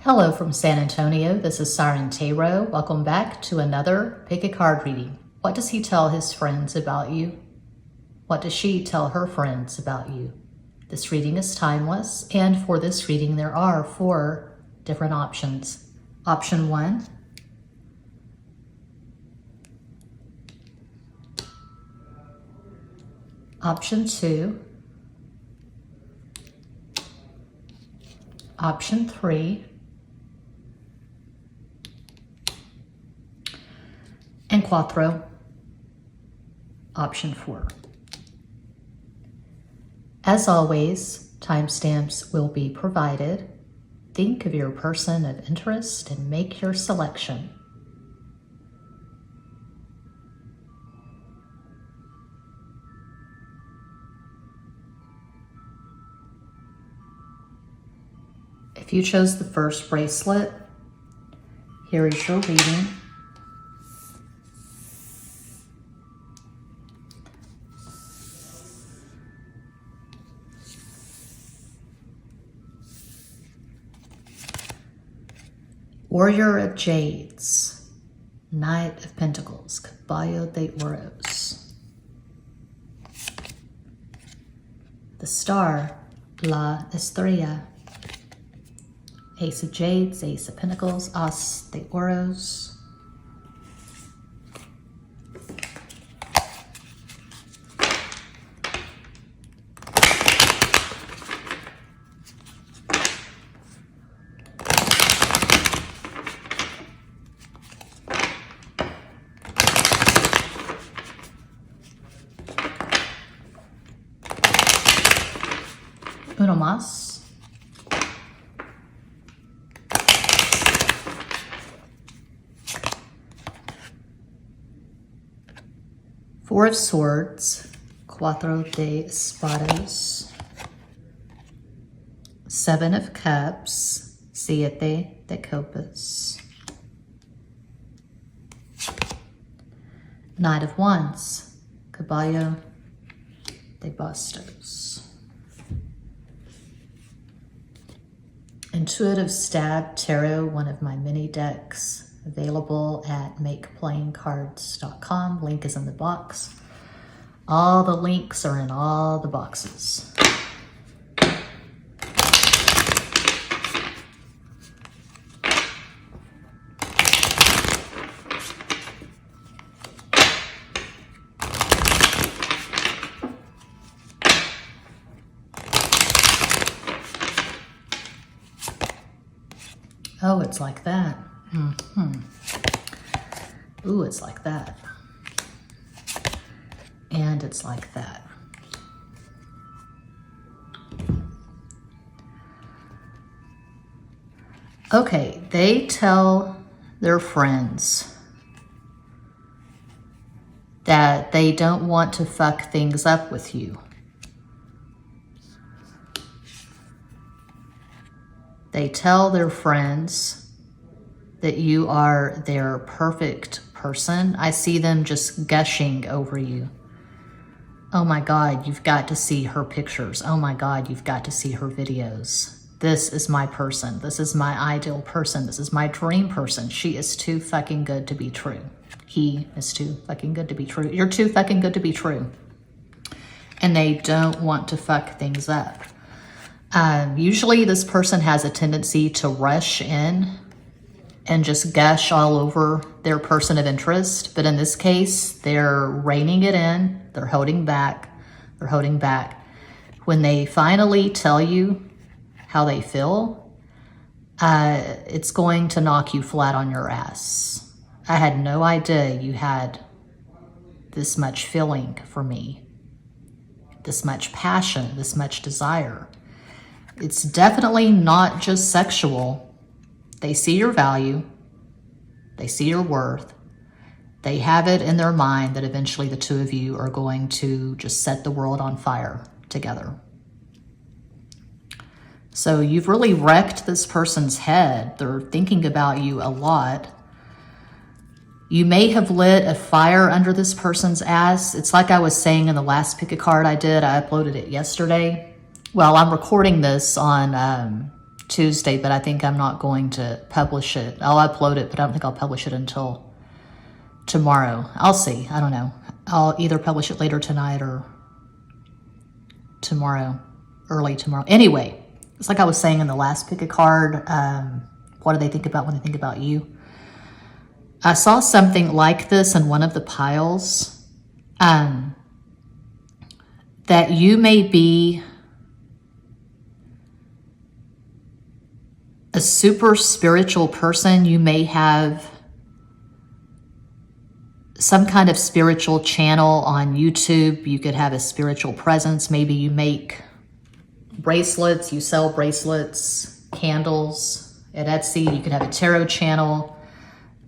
Hello from San Antonio. This is SIREN Tarot. Welcome back to another pick a card reading. What does he tell his friends about you? What does she tell her friends about you? This reading is timeless, and for this reading there are 4 different options. Option 1, option 2, option 3, and Quattro, option 4. As always, timestamps will be provided. Think of your person of interest and make your selection. If you chose the first bracelet, here is your reading. Warrior of Jades, Knight of Pentacles, Caballo de Oros. The Star, La Estrella. Ace of Jades, Ace of Pentacles, As de Oros. Uno más. Four of Swords, Cuatro de Espadas. 7 of Cups, Siete de Copas. Knight of Wands, Caballo de Bastos. Intuitive Stab Tarot, one of my mini decks, available at makeplayingcards.com. Link is in the box. All the links are in all the boxes. Oh, it's like that. Ooh, it's like that. And it's like that. Okay, they tell their friends that they don't want to fuck things up with you. They tell their friends that you are their perfect person. I see them just gushing over you. Oh my God, you've got to see her pictures. Oh my God, you've got to see her videos. This is my person. This is my ideal person. This is my dream person. She is too fucking good to be true. He is too fucking good to be true. You're too fucking good to be true. And they don't want to fuck things up. Usually this person has a tendency to rush in and just gush all over their person of interest. But in this case, they're reining it in. They're holding back. They're holding back. When they finally tell you how they feel, it's going to knock you flat on your ass. I had no idea you had this much feeling for me, this much passion, this much desire. It's definitely not just sexual. They see your value. They see your worth. They have it in their mind that eventually the two of you are going to just set the world on fire together. So you've really wrecked this person's head. They're thinking about you a lot. You may have lit a fire under this person's ass. It's like I was saying in the last pick a card I did. I uploaded it yesterday. Well, I'm recording this on Tuesday, but I think I'm not going to publish it. I'll upload it, but I don't think I'll publish it until tomorrow. I'll see. I don't know. I'll either publish it later tonight or tomorrow, early tomorrow. Anyway, it's like I was saying in the last pick a card. What do they think about when they think about you? I saw something like this in one of the piles, that you may be a super spiritual person. You may have some kind of spiritual channel on YouTube. You could have a spiritual presence. Maybe you make bracelets, you sell bracelets, candles at Etsy. You could have a tarot channel.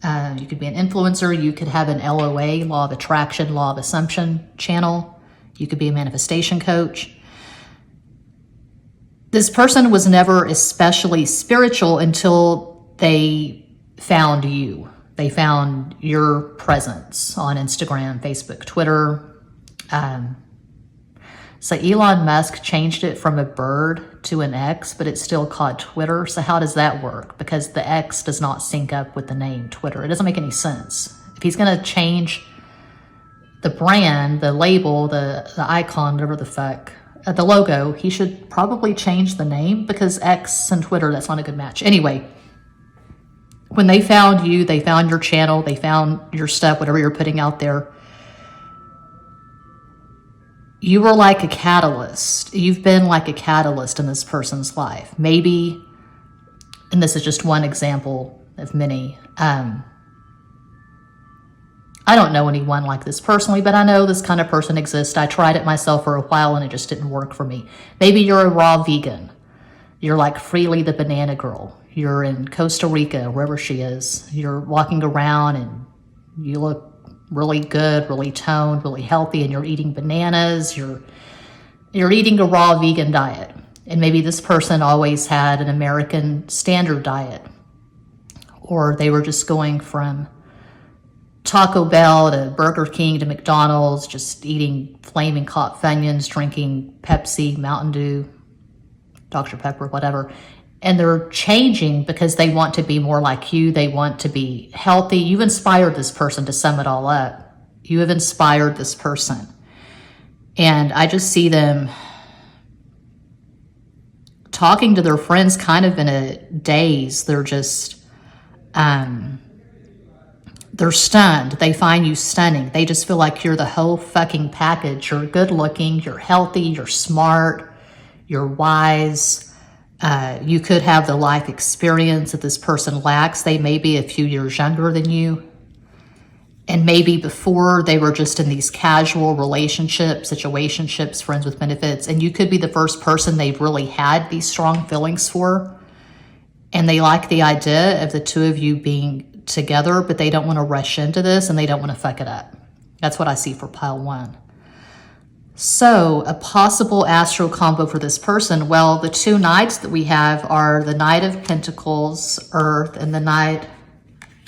You could be an influencer. You could have an LOA, law of attraction, law of assumption channel. You could be a manifestation coach. This person was never especially spiritual until they found you. They found your presence on Instagram, Facebook, Twitter. So Elon Musk changed it from a bird to an X, but it's still called Twitter. So how does that work? Because the X does not sync up with the name Twitter. It doesn't make any sense. If he's going to change the brand, the label, the icon, whatever the fuck, the logo, he should probably change the name, because X and Twitter, that's not a good match. Anyway, when they found you, they found your channel, they found your stuff, whatever you're putting out there. You were like a catalyst. You've been like a catalyst in this person's life. Maybe, and this is just one example of many, I don't know anyone like this personally, but I know this kind of person exists. I tried it myself for a while and it just didn't work for me. Maybe you're a raw vegan. You're like Freely the banana girl. You're in Costa Rica, wherever she is. You're walking around and you look really good, really toned, really healthy, and you're eating bananas. You're eating a raw vegan diet. And maybe this person always had an American standard diet, or they were just going from Taco Bell to Burger King to McDonald's, just eating flaming hot Funyuns, drinking Pepsi, Mountain Dew, Dr. Pepper, whatever. And they're changing because they want to be more like you. They want to be healthy. You've inspired this person, to sum it all up. You have inspired this person. And I just see them talking to their friends kind of in a daze. They're just, they're stunned. They find you stunning. They just feel like you're the whole fucking package. You're good looking, you're healthy, you're smart, you're wise. You could have the life experience that this person lacks. They may be a few years younger than you. And maybe before they were just in these casual relationships, situationships, friends with benefits. And you could be the first person they've really had these strong feelings for. And they like the idea of the two of you being together, but they don't want to rush into this and they don't want to fuck it up. That's what I see for pile one. So a possible astro combo for this person, well, the two knights that we have are the Knight of Pentacles, Earth, and the Knight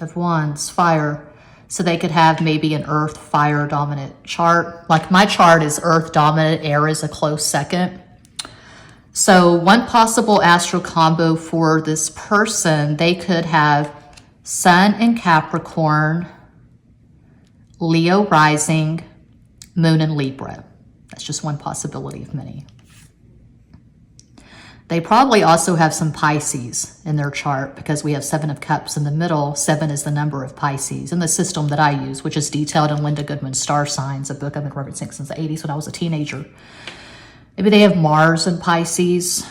of Wands, Fire. So they could have maybe an Earth, Fire dominant chart. Like my chart is Earth dominant, Air is a close second. So one possible astro combo for this person, they could have Sun in Capricorn, Leo rising, Moon in Libra. That's just one possibility of many. They probably also have some Pisces in their chart, because we have 7 of Cups in the middle. 7 is the number of Pisces in the system that I use, which is detailed in Linda Goodman's Star Signs, a book I've been referencing since the 80s when I was a teenager. Maybe they have Mars in Pisces,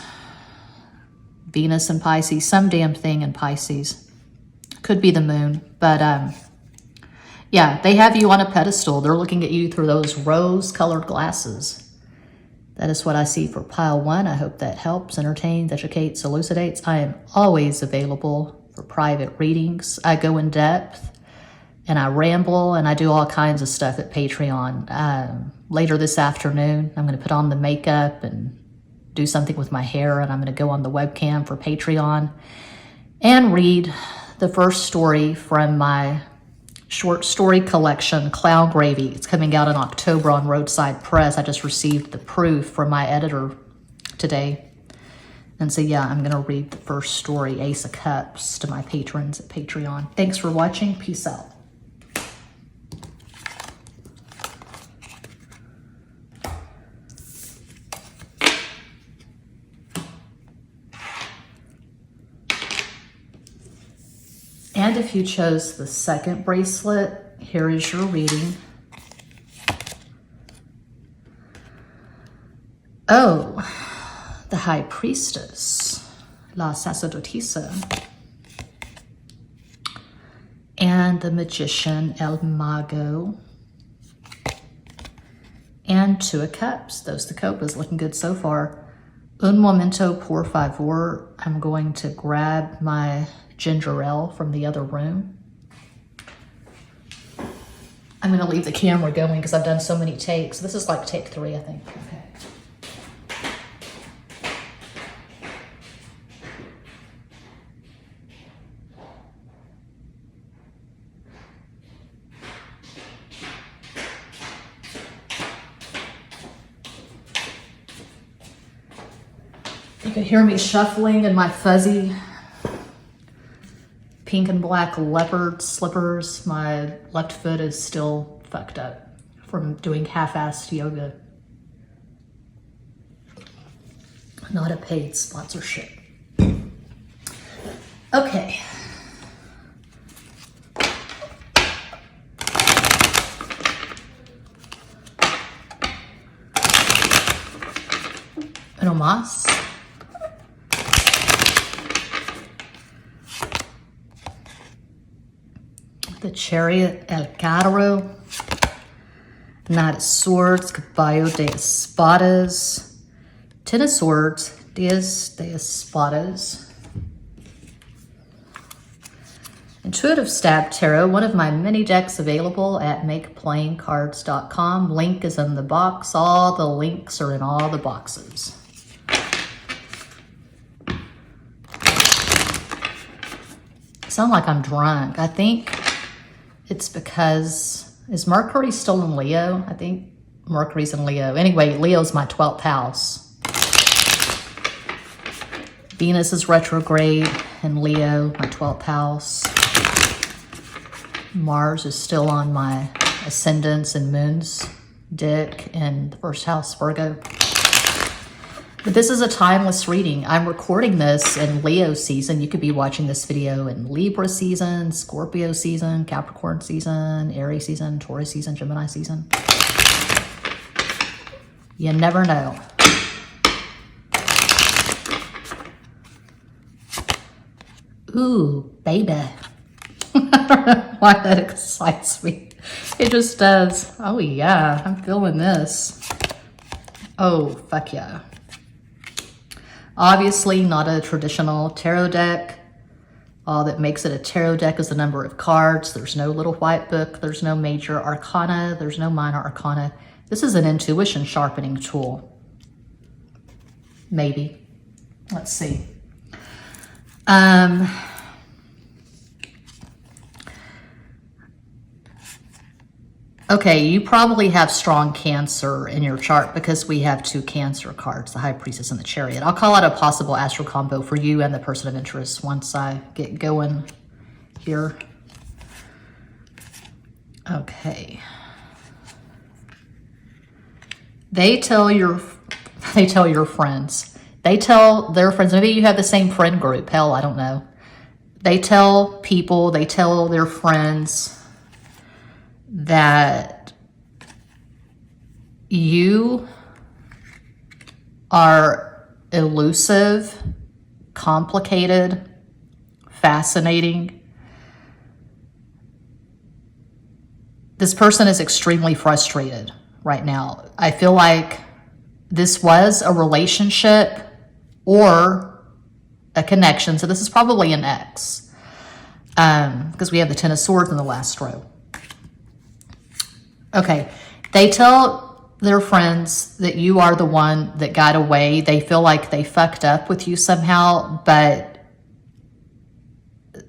Venus in Pisces, some damn thing in Pisces. Could be the moon, but yeah, they have you on a pedestal. They're looking at you through those rose-colored glasses. That is what I see for pile one. I hope that helps, entertains, educates, elucidates. I am always available for private readings. I go in depth and I ramble and I do all kinds of stuff at Patreon. Later this afternoon, I'm going to put on the makeup and do something with my hair, and I'm going to go on the webcam for Patreon and read the first story from my short story collection, Clown Gravy. It's coming out in October on Roadside Press. I just received the proof from my editor today. And so, yeah, I'm going to read the first story, Ace of Cups, to my patrons at Patreon. Thanks for watching. Peace out. And if you chose the second bracelet, here is your reading. Oh, the High Priestess, La Sacerdotisa, and the Magician, El Mago, and Two of Cups. Those the copas, looking good so far. Un momento, por favor. I'm going to grab my ginger ale from the other room. I'm going to leave the camera going because I've done so many takes. This is like take 3, I think. Okay. You can hear me shuffling in my fuzzy pink and black leopard slippers. My left foot is still fucked up from doing half-assed yoga. Not a paid sponsorship. Okay. Uno más. The Chariot, El Carro, Knight of Swords, Caballo de Espadas, Ten of Swords, Diez de Espadas, Intuitive Stab Tarot, one of my mini decks available at makeplayingcards.com. Link is in the box. All the links are in all the boxes. I sound like I'm drunk. I think it's because, is Mercury still in Leo? I think Mercury's in Leo. Anyway, Leo's my 12th house. Venus is retrograde in Leo, my 12th house. Mars is still on my ascendants and moons deck in the 1st house, Virgo. But this is a timeless reading. I'm recording this in Leo season. You could be watching this video in Libra season, Scorpio season, Capricorn season, Aries season, Taurus season, Gemini season. You never know. Ooh, baby. I don't know why that excites me. It just does. Oh yeah, I'm feeling this. Oh, fuck yeah. Obviously not a traditional tarot deck. All that makes it a tarot deck is the number of cards. There's no little white book. There's no major arcana. There's no minor arcana. This is an intuition sharpening tool. Maybe. Let's see. Okay, you probably have strong Cancer in your chart because we have 2 Cancer cards, the High Priestess and the Chariot. I'll call out a possible astral combo for you and the person of interest once I get going here. Okay. They tell your friends. They tell their friends. Maybe you have the same friend group. Hell, I don't know. They tell people, they tell their friends that you are elusive, complicated, fascinating. This person is extremely frustrated right now. I feel like this was a relationship or a connection. So this is probably an ex, because we have the Ten of Swords in the last row. Okay, they tell their friends that you are the one that got away. They feel like they fucked up with you somehow, but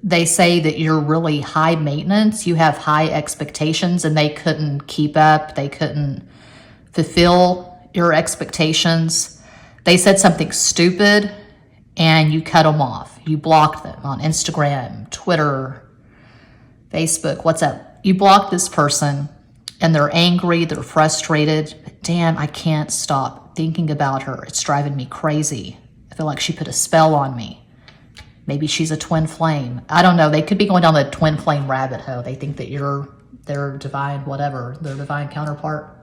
they say that you're really high maintenance. You have high expectations and they couldn't keep up. They couldn't fulfill your expectations. They said something stupid and you cut them off. You blocked them on Instagram, Twitter, Facebook, WhatsApp. You block this person and they're angry, they're frustrated. Damn, I can't stop thinking about her. It's driving me crazy. I feel like she put a spell on me. Maybe she's a twin flame. I don't know. They could be going down the twin flame rabbit hole. They think that you're their divine whatever, their divine counterpart.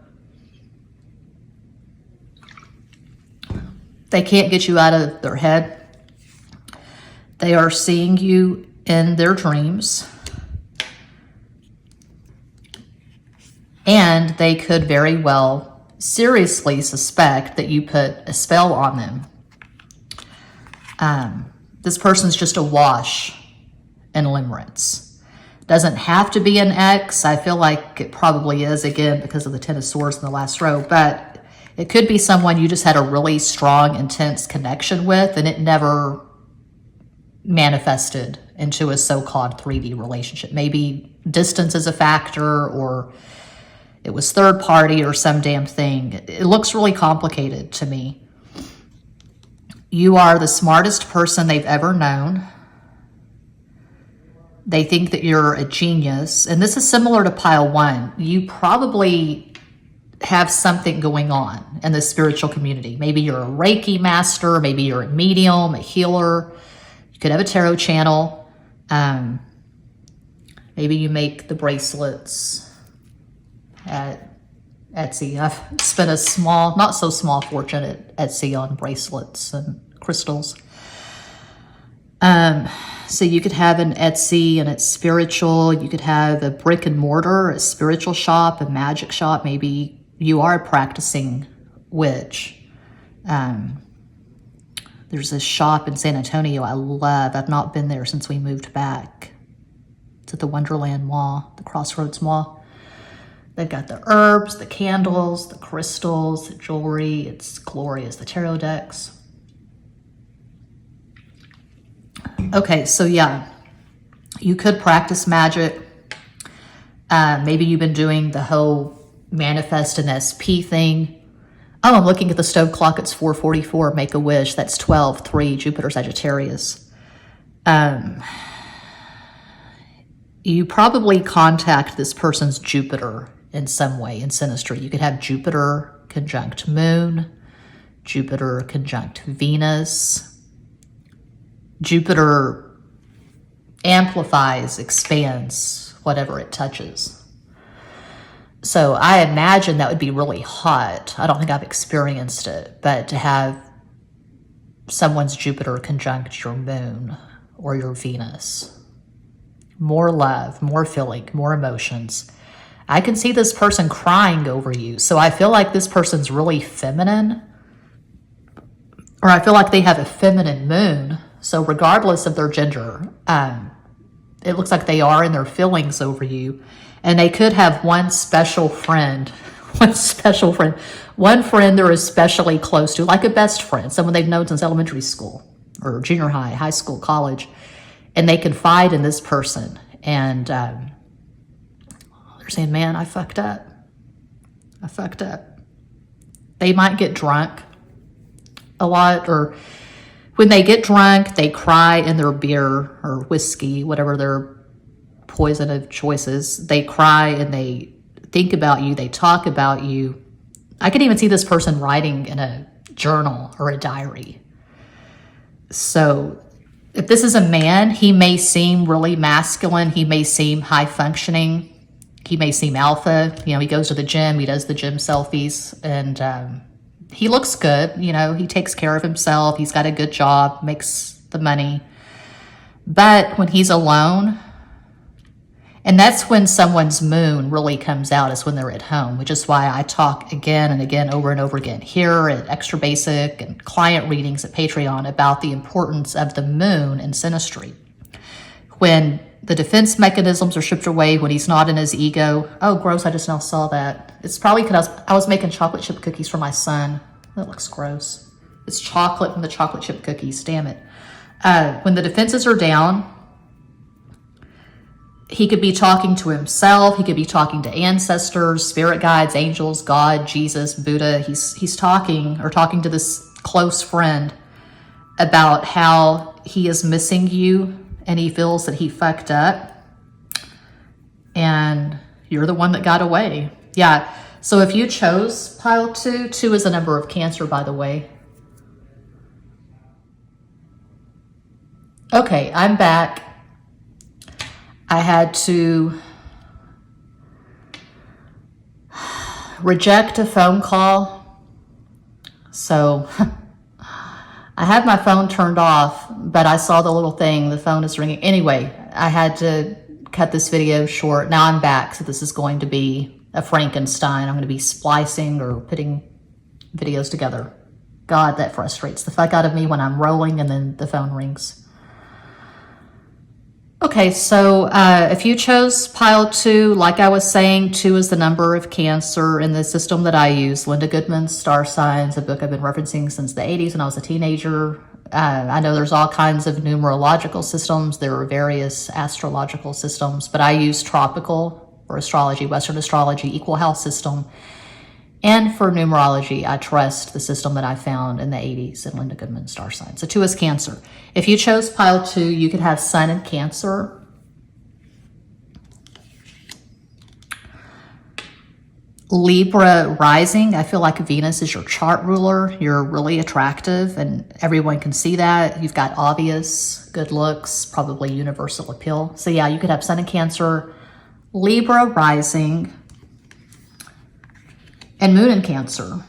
They can't get you out of their head. They are seeing you in their dreams. And they could very well seriously suspect that you put a spell on them. This person's just awash in limerence. Doesn't have to be an ex. I feel like it probably is, again, because of the Ten of Swords in the last row. But it could be someone you just had a really strong, intense connection with, and it never manifested into a so-called 3D relationship. Maybe distance is a factor, or it was third party or some damn thing. It looks really complicated to me. You are the smartest person they've ever known. They think that you're a genius. And this is similar to pile one. You probably have something going on in the spiritual community. Maybe you're a Reiki master. Maybe you're a medium, a healer. You could have a tarot channel. Maybe you make the bracelets at Etsy. I've spent a small, not so small fortune at Etsy on bracelets and crystals. So you could have an Etsy and it's spiritual. You could have a brick and mortar, a spiritual shop, a magic shop. Maybe you are a practicing witch. There's a shop in San Antonio I love. I've not been there since we moved back. It's at the Wonderland Mall, the Crossroads Mall. They've got the herbs, the candles, the crystals, the jewelry. It's glorious. The tarot decks. Okay, so yeah, you could practice magic. Maybe you've been doing the whole manifest and SP thing. Oh, I'm looking at the stove clock. It's 4:44. Make a wish. That's 12/3. Jupiter Sagittarius. You probably contact this person's Jupiter in some way in synastry. You could have Jupiter conjunct Moon, Jupiter conjunct Venus. Jupiter amplifies, expands whatever it touches. So I imagine that would be really hot. I don't think I've experienced it, but to have someone's Jupiter conjunct your moon or your Venus, more love, more feeling, more emotions. I can see this person crying over you. So I feel like this person's really feminine, or I feel like they have a feminine moon. So regardless of their gender, it looks like they are in their feelings over you. And they could have one special friend, one friend they're especially close to, like a best friend, someone they've known since elementary school or junior high, high school, college. And they confide in this person. And they're saying, man, I fucked up. I fucked up. They might get drunk a lot, or when they get drunk, they cry in their beer or whiskey, whatever their poison of choices. They cry and they think about you. They talk about you. I can even see this person writing in a journal or a diary. So if this is a man, he may seem really masculine. He may seem high functioning. He may seem alpha. You know, he goes to the gym. He does the gym selfies, and he looks good. You know, he takes care of himself. He's got a good job, makes the money. But when he's alone, and that's when someone's moon really comes out, is when they're at home, which is why I talk again and again, over and over again, here at Extra Basic and client readings at Patreon, about the importance of the moon in synastry. When the defense mechanisms are stripped away, when he's not in his ego. Oh, gross, I just now saw that. It's probably because I was making chocolate chip cookies for my son. That looks gross. It's chocolate from the chocolate chip cookies, damn it. When the defenses are down, he could be talking to himself. He could be talking to ancestors, spirit guides, angels, God, Jesus, Buddha. He's talking to this close friend. about how he is missing you and he feels that he fucked up and you're the one that got away. Yeah. So if you chose pile 2, 2 is the number of Cancer, by the way. Okay, I'm back. I had to reject a phone call. So I had my phone turned off, but I saw the little thing, the phone is ringing. Anyway, I had to cut this video short. Now I'm back, so this is going to be a Frankenstein. I'm going to be splicing or putting videos together. God, that frustrates the fuck out of me when I'm rolling and then the phone rings. Okay, so if you chose pile 2, like I was saying, 2 is the number of Cancer in the system that I use. Linda Goodman's Star Signs, a book I've been referencing since the 80s when I was a teenager. I know there's all kinds of numerological systems. There are various astrological systems, but I use tropical for astrology, Western astrology, equal house system. And for numerology, I trust the system that I found in the 80s in Linda Goodman's Star Signs. So 2 is Cancer. If you chose pile 2, you could have Sun in Cancer. Libra rising, I feel like Venus is your chart ruler. You're really attractive and everyone can see that. You've got obvious good looks, probably universal appeal. So yeah, you could have Sun in Cancer, Libra rising, and Moon in Cancer.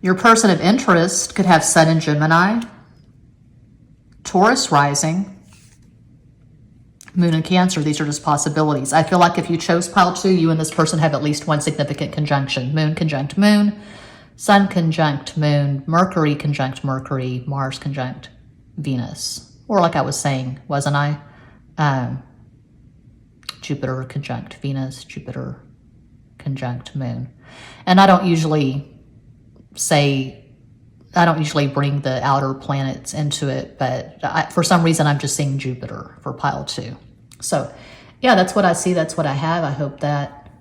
Your person of interest could have Sun in Gemini, Taurus rising, Moon in Cancer. These are just possibilities. I feel like if you chose pile 2, you and this person have at least one significant conjunction. Moon conjunct Moon, Sun conjunct Moon, Mercury conjunct Mercury, Mars conjunct Venus. Or like I was saying, wasn't I? Jupiter conjunct Venus, Jupiter conjunct Moon. And I don't usually bring the outer planets into it, but for some reason I'm just seeing Jupiter for pile 2. So yeah, that's what I see. That's what I have. I hope that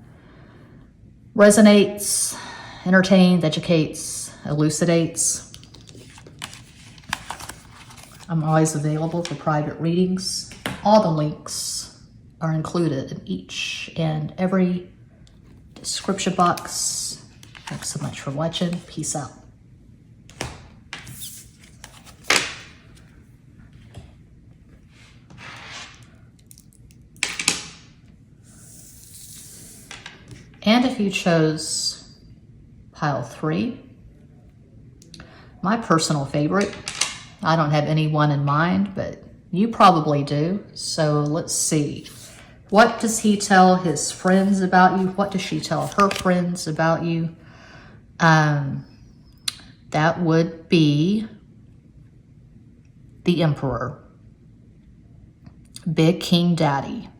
resonates, entertains, educates, elucidates. I'm always available for private readings. All the links are included in each and every description box. Thanks so much for watching. Peace out. And if you chose pile 3, my personal favorite, I don't have anyone in mind, but you probably do. So let's see. What does he tell his friends about you? What does she tell her friends about you? That would be the Emperor. Big King Daddy.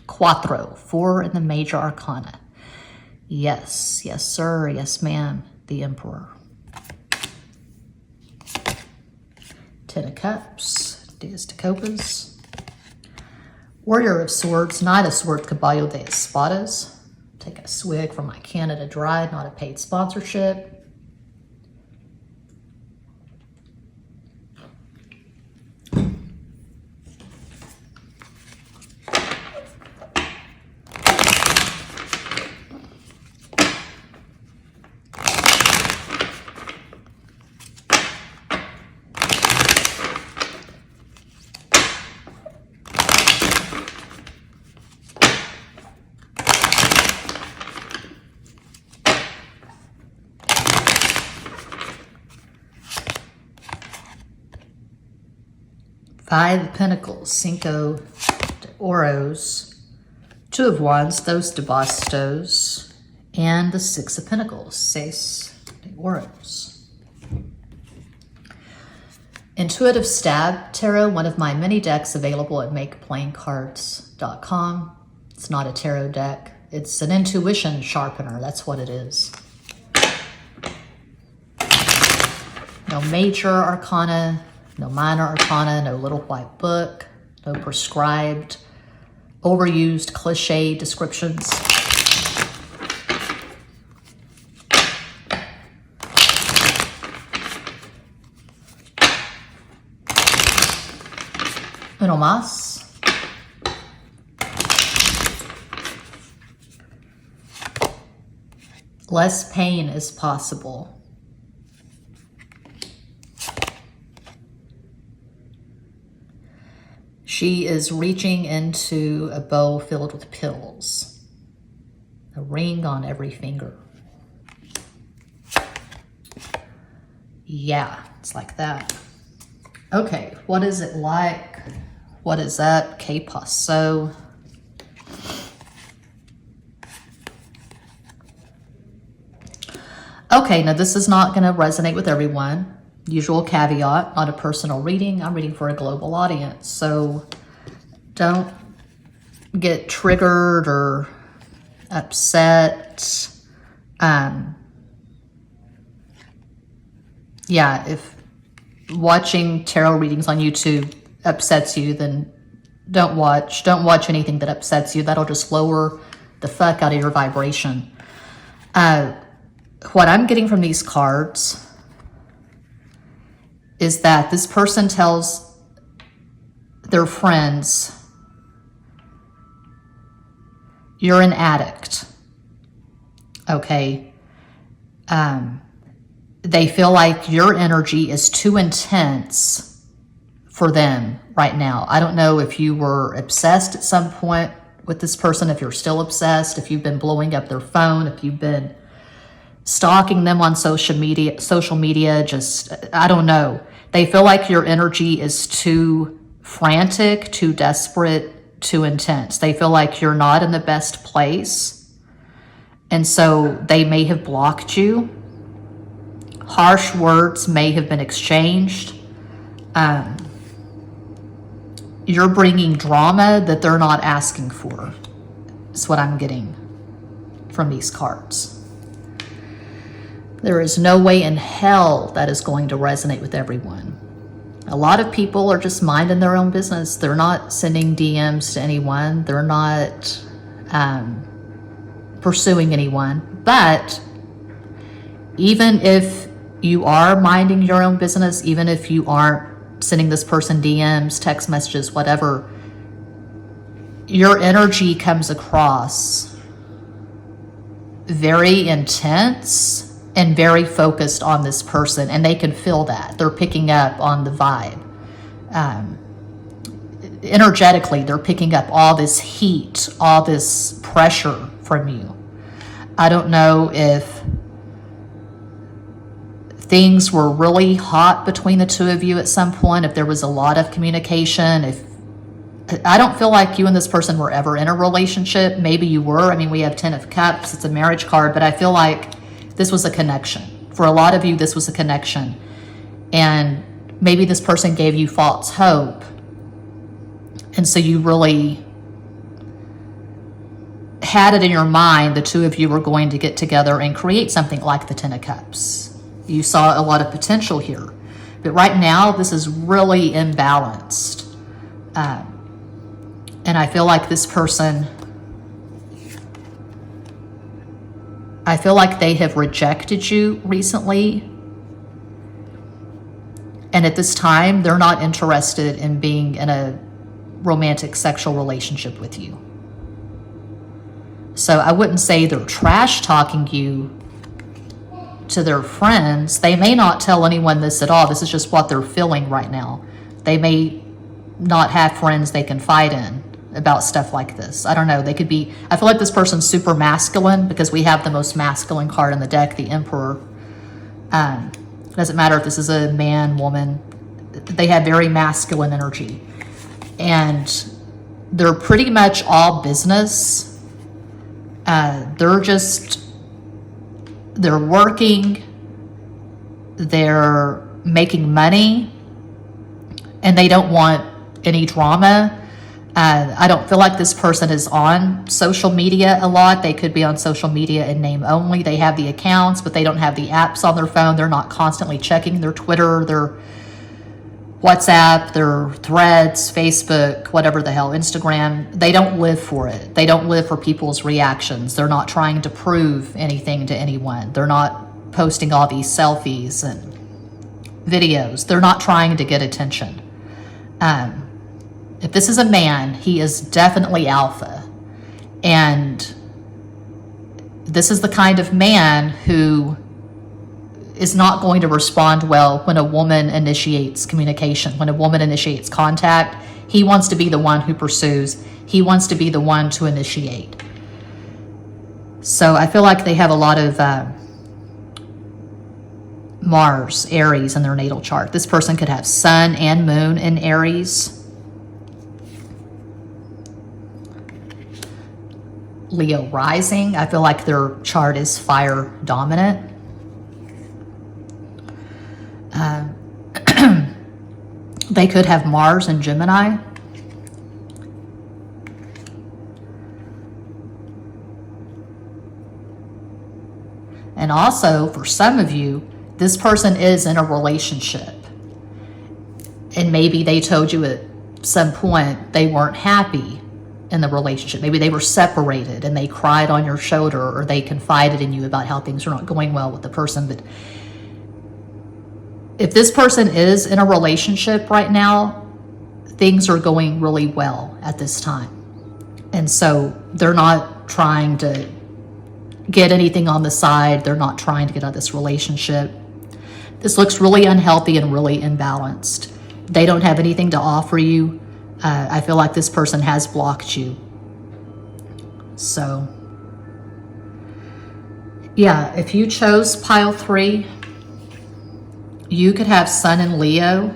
Quattro, 4 in the major arcana. Yes, yes, sir. Yes, ma'am. The Emperor. 10 of Cups. Diez de Copas. Warrior of Swords. Knight of Swords. Caballo de Espadas. Take a swig from my Canada Dry, not a paid sponsorship. Five of Pentacles, Cinco de Oros, 2 of Wands, Dos de Bastos, and the 6 of Pentacles, Seis de Oros. Intuitive Stab Tarot, one of my many decks available at makeplaincards.com. It's not a tarot deck. It's an intuition sharpener. That's what it is. No major arcana, no minor arcana, no little white book, no prescribed, overused cliche descriptions. Uno más. Less pain is possible. She is reaching into a bowl filled with pills. A ring on every finger. Yeah, it's like that. Okay, what is it like? What is that? Que paso? Okay, now this is not going to resonate with everyone. Usual caveat, not a personal reading. I'm reading for a global audience. So don't get triggered or upset. Yeah, if watching tarot readings on YouTube upsets you, then don't watch anything that upsets you. That'll just lower the fuck out of your vibration. What I'm getting from these cards is that this person tells their friends, you're an addict. Okay. They feel like your energy is too intense for them right now. I don't know if you were obsessed at some point with this person, if you're still obsessed, if you've been blowing up their phone, if you've been stalking them on social media, just, I don't know. They feel like your energy is too frantic, too desperate, too intense. They feel like you're not in the best place. And so they may have blocked you. Harsh words may have been exchanged. You're bringing drama that they're not asking for. Is what I'm getting from these cards. There is no way in hell that is going to resonate with everyone. A lot of people are just minding their own business. They're not sending DMs to anyone. They're not pursuing anyone. But even if you are minding your own business, even if you aren't sending this person DMs, text messages, whatever, your energy comes across very intense and very focused on this person, and they can feel that. They're picking up on the vibe. Energetically, they're picking up all this heat, all this pressure from you. I don't know if things were really hot between the two of you at some point, if there was a lot of communication. I don't feel like you and this person were ever in a relationship. Maybe you were. I mean, we have 10 of Cups. It's a marriage card, but I feel like this was a connection. For a lot of you, this was a connection. And maybe this person gave you false hope. And so you really had it in your mind, the two of you were going to get together and create something like the 10 of Cups. You saw a lot of potential here. But right now, this is really imbalanced. And I feel like this person, I feel like they have rejected you recently. And at this time, they're not interested in being in a romantic sexual relationship with you. So I wouldn't say they're trash talking you to their friends. They may not tell anyone this at all. This is just what they're feeling right now. They may not have friends they can fight in about stuff like this. I don't know. They could be, I feel like this person's super masculine because we have the most masculine card in the deck, the Emperor. It doesn't matter if this is a man, woman. They have very masculine energy. And they're pretty much all business. They're working, they're making money, and they don't want any drama. I don't feel like this person is on social media a lot. They could be on social media in name only. They have the accounts, but they don't have the apps on their phone. They're not constantly checking their Twitter, their WhatsApp, their Threads, Facebook, whatever the hell, Instagram. They don't live for it. They don't live for people's reactions. They're not trying to prove anything to anyone. They're not posting all these selfies and videos. They're not trying to get attention. If this is a man, he is definitely alpha. And this is the kind of man who is not going to respond well when a woman initiates communication, when a woman initiates contact. He wants to be the one who pursues. He wants to be the one to initiate. So I feel like they have a lot of Mars, Aries in their natal chart. This person could have Sun and Moon in Aries. Leo rising. I feel like their chart is fire dominant. They could have Mars and Gemini. And also, for some of you, this person is in a relationship. And maybe they told you at some point they weren't happy in the relationship. Maybe they were separated and they cried on your shoulder, or they confided in you about how things are not going well with the person. But if this person is in a relationship right now, things are going really well at this time. And so they're not trying to get anything on the side. They're not trying to get out of this relationship. This looks really unhealthy and really imbalanced. They don't have anything to offer you. I feel like this person has blocked you. So, yeah, if you chose pile 3, you could have Sun in Leo,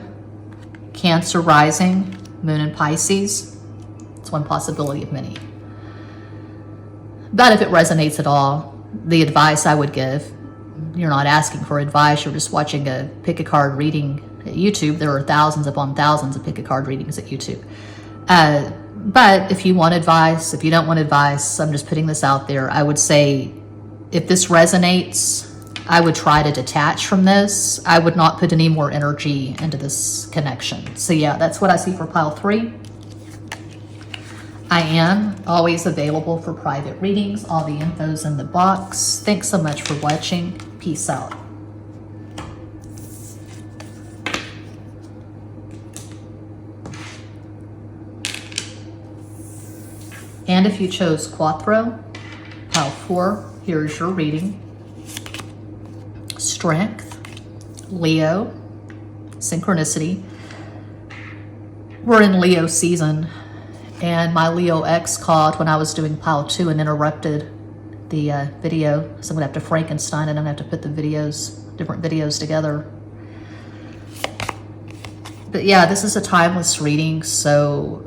Cancer rising, Moon in Pisces. It's one possibility of many. But if it resonates at all, the advice I would give, you're not asking for advice, you're just watching a pick a card reading at YouTube. There are thousands upon thousands of pick a card readings at YouTube. But if you want advice, if you don't want advice, I'm just putting this out there. I would say if this resonates, I would try to detach from this. I would not put any more energy into this connection. So yeah, that's what I see for pile 3. I am always available for private readings. All the info's in the box. Thanks so much for watching. Peace out. And if you chose Quattro, pile 4, here's your reading. Strength, Leo, synchronicity. We're in Leo season, and my Leo ex called when I was doing pile 2 and interrupted the video. So I'm gonna have to Frankenstein it. I'm gonna have to put the videos, different videos together. But yeah, this is a timeless reading, so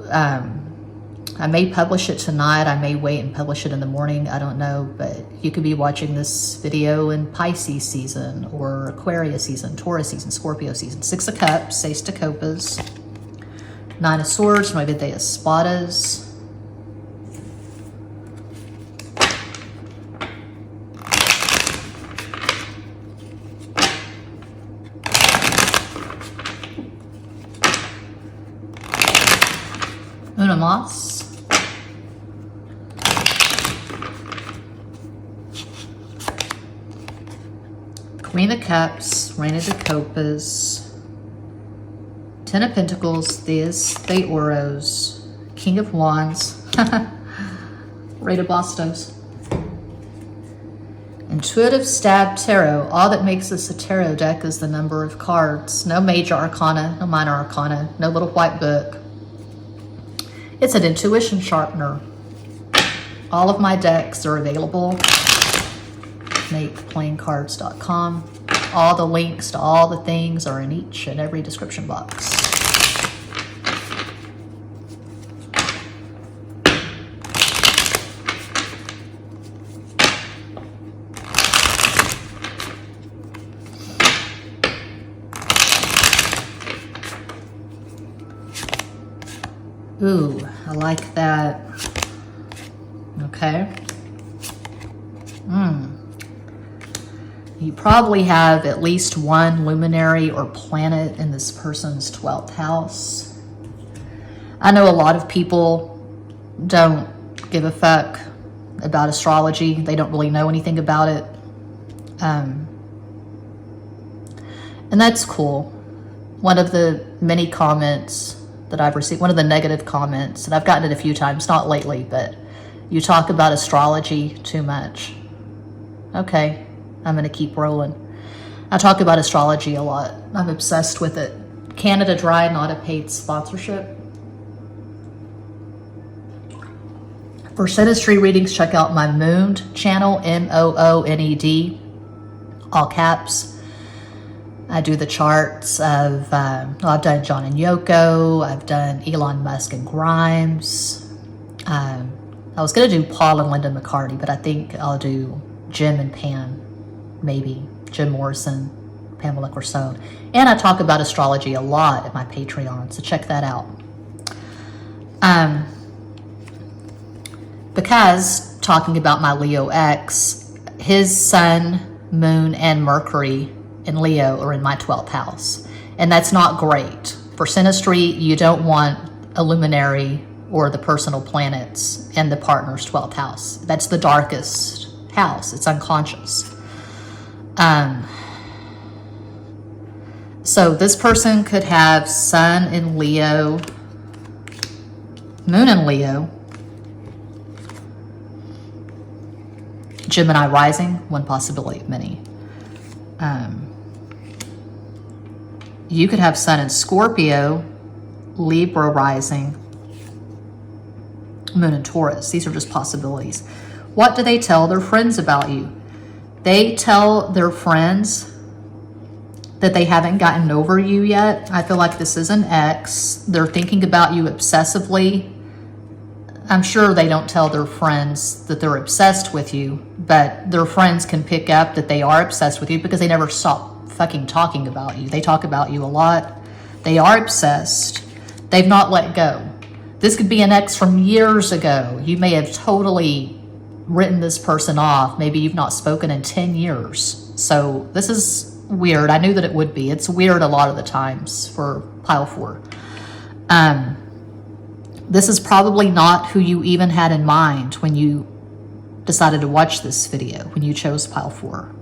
I may publish it tonight. I may wait and publish it in the morning. I don't know, but you could be watching this video in Pisces season or Aquarius season, Taurus season, Scorpio season. 6 of Cups, Ace de Copas, 9 of Swords, Nueve de Espadas. Una Mas. Queen of Cups, Reina de Copas, 10 of Pentacles, Diez de Oros, King of Wands, Rey de Bastos, Intuitive Stab Tarot. All that makes this a tarot deck is the number of cards. No major arcana, no minor arcana, no little white book. It's an intuition sharpener. All of my decks are available. MakePlainCards.com. All the links to all the things are in each and every description box. Ooh, I like that. Okay. You probably have at least one luminary or planet in this person's 12th house. I know a lot of people don't give a fuck about astrology. They don't really know anything about it. And that's cool. One of the many comments that I've received, one of the negative comments, and I've gotten it a few times, not lately, but you talk about astrology too much. Okay, I'm going to keep rolling. I talk about astrology a lot. I'm obsessed with it. Canada Dry, not a paid sponsorship. For synastry readings, check out my Mooned channel, MOONED, all caps. I do the charts of, I've done John and Yoko, I've done Elon Musk and Grimes. I was going to do Paul and Linda McCartney, but I think I'll do Jim and Pam, maybe. Jim Morrison, Pamela Corson. And I talk about astrology a lot at my Patreon, so check that out. Because talking about my Leo ex, his sun, moon, and Mercury in Leo are in my 12th house. And that's not great. For synastry, you don't want a luminary or the personal planets in the partner's 12th house. That's the darkest house. It's unconscious. So this person could have sun in Leo, moon in Leo, Gemini rising, one possibility of many. You could have sun in Scorpio, Libra rising, moon in Taurus. These are just possibilities. What do they tell their friends about you? They tell their friends that they haven't gotten over you yet. I feel like this is an ex. They're thinking about you obsessively. I'm sure they don't tell their friends that they're obsessed with you, but their friends can pick up that they are obsessed with you because they never stop fucking talking about you. They talk about you a lot. They are obsessed. They've not let go. This could be an ex from years ago. You may have totally written this person off. Maybe you've not spoken in 10 years. So this is weird. I knew that it would be. It's weird a lot of the times for pile 4. This is probably not who you even had in mind when you decided to watch this video, when you chose pile 4.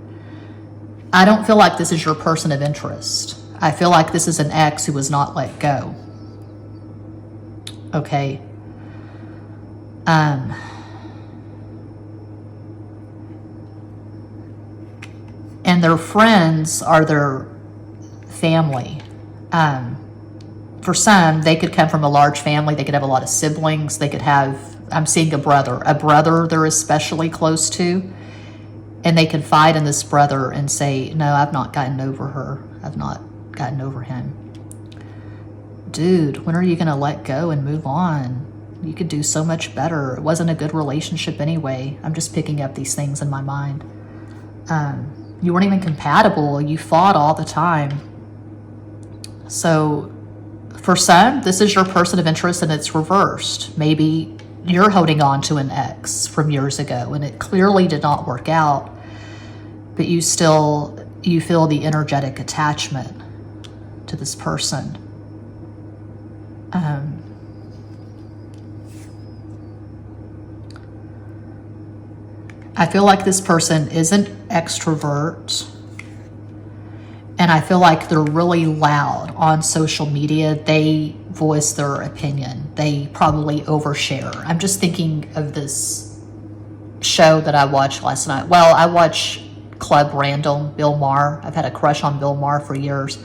I don't feel like this is your person of interest. I feel like this is an ex who was not let go. Okay. And their friends are their family. For some, they could come from a large family. They could have a lot of siblings. They could have, I'm seeing a brother they're especially close to. And they confide in this brother and say, no, I've not gotten over her. I've not gotten over him. Dude, when are you going to let go and move on? You could do so much better. It wasn't a good relationship anyway. I'm just picking up these things in my mind. You weren't even compatible. You fought all the time. So for some, this is your person of interest and it's reversed. Maybe you're holding on to an ex from years ago and it clearly did not work out, but you feel the energetic attachment to this person. I feel like this person is an extrovert, and I feel like they're really loud on social media. They voice their opinion. They probably overshare. I'm just thinking of this show that I watched last night. Well, I watch Club Random, Bill Maher. I've had a crush on Bill Maher for years.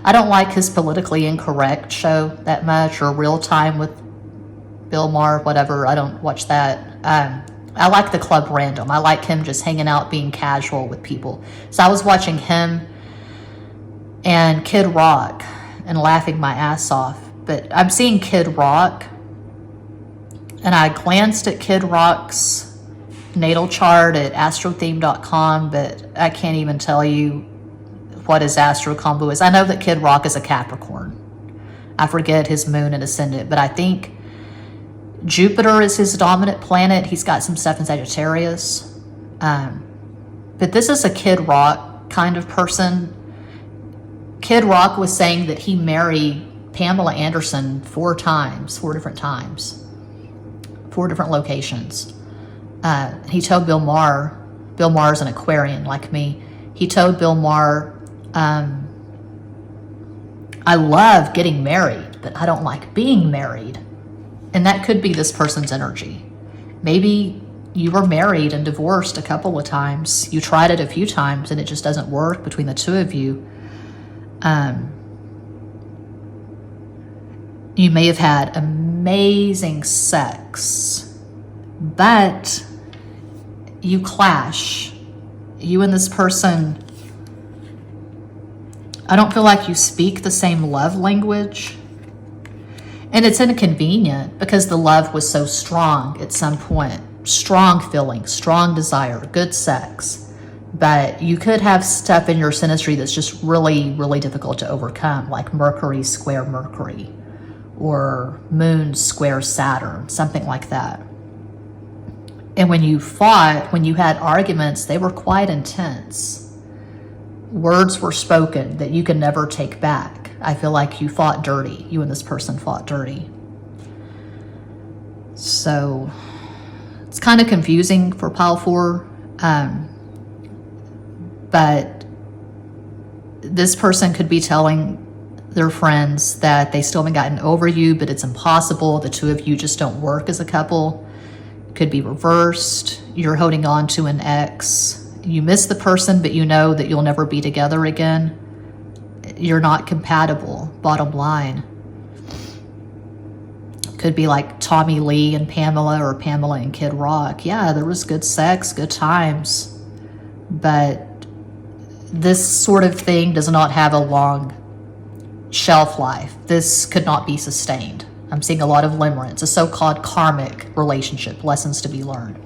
I don't like his politically incorrect show that much, or Real Time with Bill Maher, whatever. I don't watch that. I like the Club Random. I like him just hanging out, being casual with people. So I was watching him and Kid Rock and laughing my ass off. But I'm seeing Kid Rock, and I glanced at Kid Rock's natal chart at astrotheme.com, but I can't even tell you what his astro combo is. I know that Kid Rock is a Capricorn. I forget his moon and ascendant, but I think Jupiter is his dominant planet. He's got some stuff in Sagittarius. But this is a Kid Rock kind of person. Kid Rock was saying that he married Pamela Anderson 4 different times, 4 different locations. He told Bill Maher's an Aquarian like me. He told Bill Maher, I love getting married. married, but I don't like being married. And that could be this person's energy. Maybe you were married and divorced a couple of times. You tried it a few times and it just doesn't work between the two of you. You may have had amazing sex, but you clash. You and this person, I don't feel like you speak the same love language. And it's inconvenient because the love was so strong at some point. Strong feeling, strong desire, good sex. But you could have stuff in your synastry that's just really, really difficult to overcome, like Mercury square Mercury or Moon square Saturn, something like that. And when you fought, when you had arguments, they were quite intense. Words were spoken that you can never take back. I feel like you fought dirty. You and this person fought dirty. So it's kind of confusing for pile 4. But this person could be telling their friends that they still haven't gotten over you, but it's impossible. The two of you just don't work as a couple. Could be reversed. You're holding on to an ex. You miss the person, but you know that you'll never be together again. You're not compatible, bottom line. Could be like Tommy Lee and Pamela, or Pamela and Kid Rock. Yeah, there was good sex, good times. But this sort of thing does not have a long shelf life. This could not be sustained. I'm seeing a lot of limerence, a so-called karmic relationship, lessons to be learned.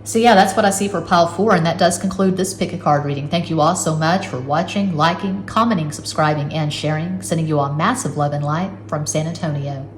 So yeah, that's what I see for pile 4, and that does conclude this pick a card reading. Thank you all so much for watching, liking, commenting, subscribing, and sharing. Sending you all massive love and light from San Antonio.